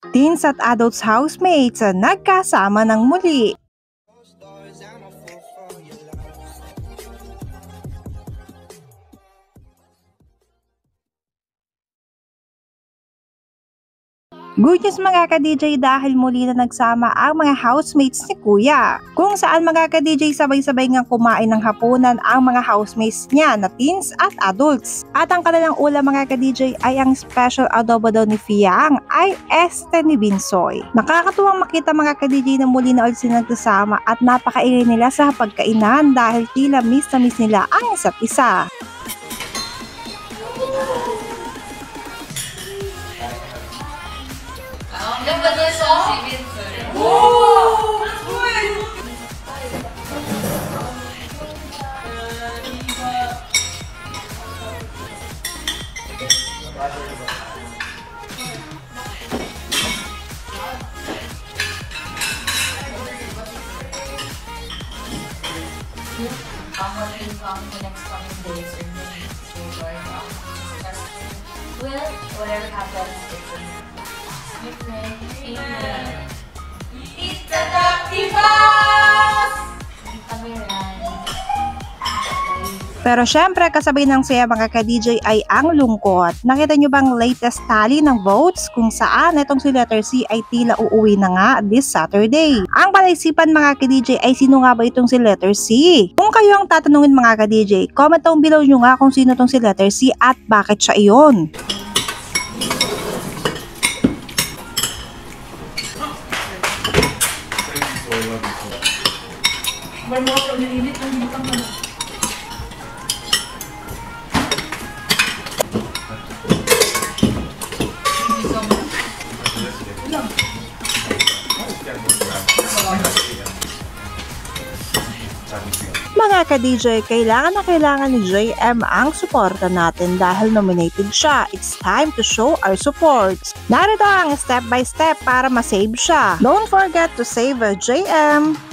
Teens at adults housemates nagkasama ng muli. Good news mga ka-DJ dahil muli na nagsama ang mga housemates ni Kuya. Kung saan mga ka-DJ sabay-sabay ngang kumain ng hapunan ang mga housemates niya na teens at adults. At ang kanilang ulam mga ka-DJ ay ang special adobo daw ni Fiang ay este ni Binsoy. Nakakatuwang makita mga ka-DJ na muli na ulit sila nagsasama at napakaingay nila sa pagkainan dahil tila miss na miss nila ang isa't isa. Next coming days or minutes, well, whatever happens, it's Amen. It's the Doctivas! Pero syempre kasabay ng saya mga ka-DJ ay ang lungkot. Nakita nyo bang latest tally ng votes kung saan itong si letter C ay tila uuwi na nga this Saturday. Ang palaisipan mga ka-DJ ay sino nga ba itong si letter C? Kung kayo ang tatanungin mga ka-DJ, comment down below nyo nga kung sino itong si letter C at bakit siya iyon. Mga ka-DJ, kailangan na kailangan ni JM ang suporta natin dahil nominated siya. It's time to show our support. Narito ang step by step para ma-save siya. Don't forget to save JM!